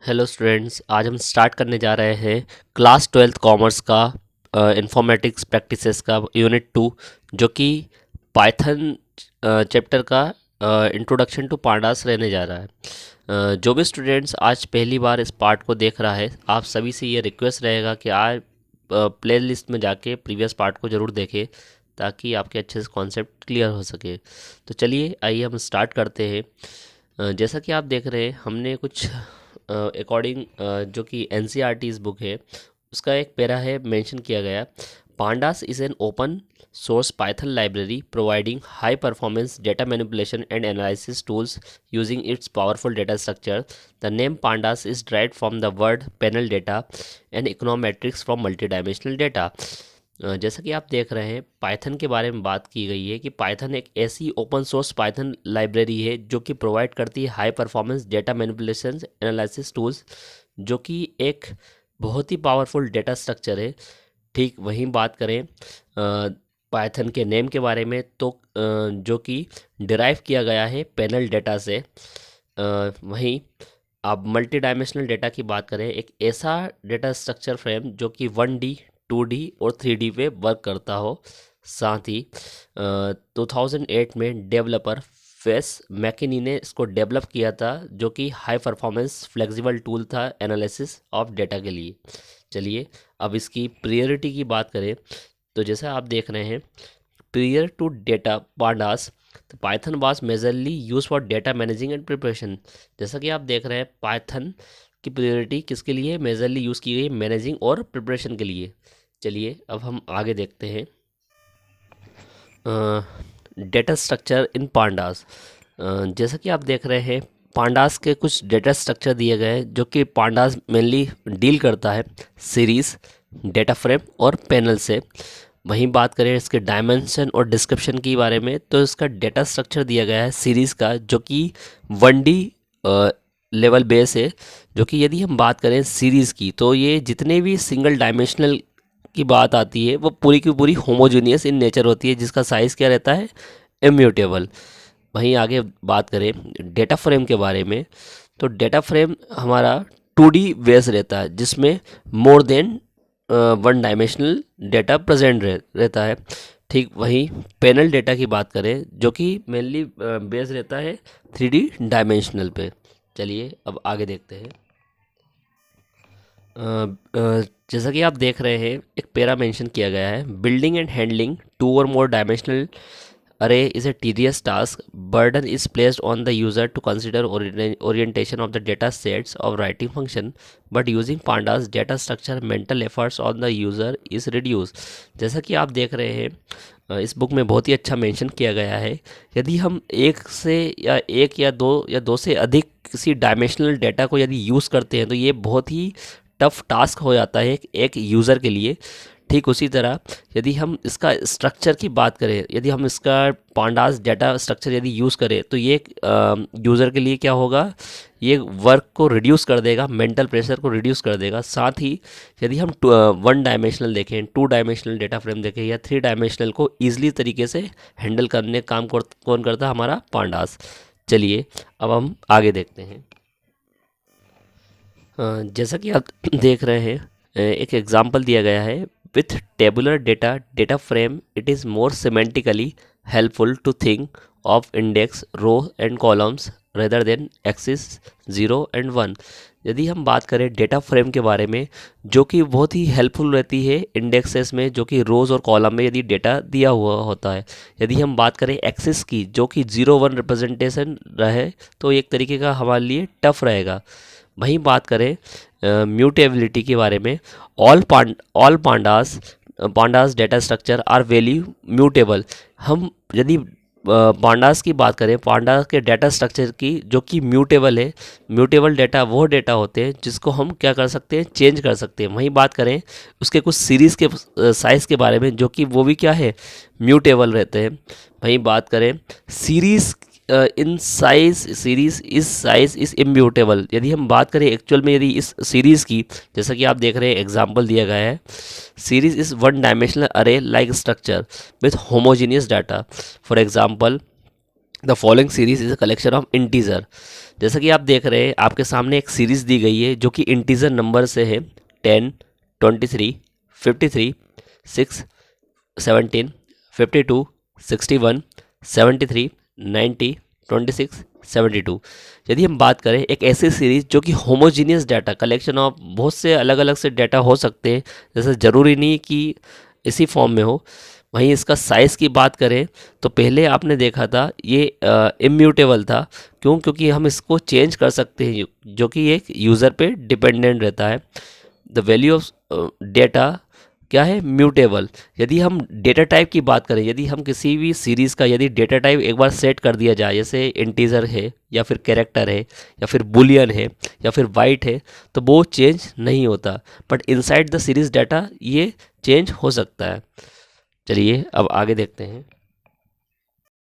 Hello students, आज हम start करने जा रहे हैं क्लास 12th कॉमर्स का इंफॉर्मेटिक्स प्रैक्टिसेस का यूनिट 2, जो कि पाइथन चैप्टर का इंट्रोडक्शन टू पांडास रहने जा रहा है। जो भी स्टूडेंट्स आज पहली बार इस पार्ट को देख रहा है, आप सभी से ये रिक्वेस्ट रहेगा कि आज प्ले लिस्ट में जाके प्रीवियस पार्ट को ज़रूर देखें, ताकि आपके अच्छे से कॉन्सेप्ट क्लियर हो सके। तो चलिए आइए हम स्टार्ट करते हैं। जैसा कि आप देख रहे हैं, हमने कुछ अकॉर्डिंग जो कि एन बुक है, उसका एक पैरा है मेंशन किया गया। Pandas is an open source Python library providing high performance data manipulation and analysis tools using its powerful data structure. The name pandas is derived from the word panel data and econometrics from multi dimensional data. जैसा कि आप देख रहे हैं, Python के बारे में बात की गई है कि पाइथन एक ऐसी ओपन सोर्स पाइथन लाइब्रेरी है जो कि प्रोवाइड करती है high performance data manipulation analysis tools, जो कि एक बहुत ही पावरफुल डेटा स्ट्रक्चर है। ठीक वहीं बात करें पाइथन के नेम के बारे में, तो जो कि डिराइव किया गया है पैनल डेटा से। वहीं आप मल्टी डायमेंशनल डेटा की बात करें, एक ऐसा डेटा स्ट्रक्चर फ्रेम जो कि 1D 2D और 3D पे वर्क करता हो। साथ ही 2008 में डेवलपर फेस मैकिनी ने इसको डेवलप किया था, जो कि हाई परफॉर्मेंस फ्लेक्सिबल टूल था एनालिसिस ऑफ डेटा के लिए। चलिए अब इसकी प्रियोरिटी की बात करें, तो जैसा आप देख रहे हैं, prior to data pandas तो Python was majorly use for data managing and preparation. जैसा कि आप देख रहे हैं, पाइथन की प्रायोरिटी किसके लिए मेजरली यूज़ की गई? मैनेजिंग और प्रिपरेशन के लिए। चलिए अब हम आगे देखते हैं। Data structure in pandas. जैसा कि आप देख रहे हैं, पांडास के कुछ डेटा स्ट्रक्चर दिए गए हैं, जो कि पांडास मेनली डील करता है सीरीज, डेटा फ्रेम और पैनल से। वहीं बात करें इसके डायमेंशन और डिस्क्रिप्शन के बारे में, तो इसका डेटा स्ट्रक्चर दिया गया है सीरीज़ का, जो कि 1D लेवल बेस है। जो कि यदि हम बात करें सीरीज़ की, तो ये जितने भी सिंगल डायमेंशनल की बात आती है, वो पूरी की पूरी होमोजीनियस इन नेचर होती है, जिसका साइज़ क्या रहता है? इम्यूटेबल। वहीं आगे बात करें डेटा फ्रेम के बारे में, तो डेटा फ्रेम हमारा 2D बेस रहता है, जिसमें more than 1 dimensional data present रहता है। ठीक वहीं पैनल डेटा की बात करें, जो कि मेनली बेस रहता है 3D डायमेंशनल पे। चलिए अब आगे देखते हैं। जैसा कि आप देख रहे हैं, एक पैरा मेंशन किया गया है, building and handling 2 or more dimensional array is a tedious task. Burden is placed on the user to consider orientation of the data sets of writing function, but using pandas data structure mental efforts on the user is reduced. जैसा कि आप देख रहे हैं, इस book में बहुत ही अच्छा मेंशन किया गया है, यदि हम एक या दो से अधिक किसी डायमेंशनल डेटा को यदि यूज़ करते हैं, तो ये बहुत ही टफ टास्क हो जाता है एक यूज़र के लिए। ठीक उसी तरह यदि हम इसका स्ट्रक्चर की बात करें, यदि हम इसका पांडास डेटा स्ट्रक्चर यदि यूज़ करें, तो ये यूज़र के लिए क्या होगा? ये वर्क को रिड्यूस कर देगा, मेंटल प्रेशर को रिड्यूस कर देगा। साथ ही यदि हम 1 डायमेंशनल देखें, 2 डायमेंशनल डेटा फ्रेम देखें, या 3 डायमेंशनल को ईजिली तरीके से हैंडल करने काम कौन करता है? हमारा पांडास। चलिए अब हम आगे देखते हैं। जैसा कि आप देख रहे हैं, एक एग्जांपल दिया गया है, with tabular data data frame it is more semantically helpful to think of index row and columns rather than axis 0 and 1। यदि हम बात करें डेटा फ्रेम के बारे में, जो कि बहुत ही हेल्पफुल रहती है इंडेक्सेस में, जो कि रोज़ और कॉलम में यदि डेटा दिया हुआ होता है। यदि हम बात करें एक्सिस की, जो कि 0 1 रिप्रेजेंटेशन रहे, तो एक तरीके का हमारे लिए टफ रहेगा। वहीं बात करें म्यूटेबिलिटी के बारे में, all pandas data structure are value mutable. हम यदि पांडास की बात करें, पांडास के डेटा स्ट्रक्चर की, जो कि म्यूटेबल है, म्यूटेबल डेटा वो डेटा होते हैं जिसको हम क्या कर सकते हैं? चेंज कर सकते हैं। वहीं बात करें उसके कुछ सीरीज़ के साइज़ के बारे में, जो कि वो भी क्या है? म्यूटेबल रहते हैं। वहीं बात करें series in series is immutable. यदि हम बात करें एक्चुअल में, यदि इस सीरीज़ की, जैसा कि आप देख रहे हैं एग्जांपल दिया गया है, सीरीज इज 1 डायमेंशनल अरे like structure with homogeneous data. For example the following series is a collection of integer. जैसा कि आप देख रहे हैं आपके सामने एक सीरीज दी गई है जो कि इंटीजर नंबर से है 10, 23, 53, 6, 17, 52, 61, 73, 90, 26, 72। यदि हम बात करें एक ऐसी सीरीज जो कि होमोजीनियस डाटा कलेक्शन ऑफ बहुत से अलग अलग से डाटा हो सकते हैं, जैसे ज़रूरी नहीं कि इसी फॉर्म में हो। वहीं इसका साइज़ की बात करें तो पहले आपने देखा था ये इम्यूटेबल था। क्यों? क्योंकि हम इसको चेंज कर सकते हैं, जो कि एक यूज़र पे डिपेंडेंट रहता है। द वैल्यू ऑफ डेटा क्या है? म्यूटेबल। यदि हम डेटा टाइप की बात करें, यदि हम किसी भी सीरीज़ का यदि डेटा टाइप एक बार सेट कर दिया जाए, जैसे इंटीजर है या फिर कैरेक्टर है या फिर बुलियन है या फिर वाइट है, तो वो चेंज नहीं होता। But inside the series data ये चेंज हो सकता है। चलिए अब आगे देखते हैं।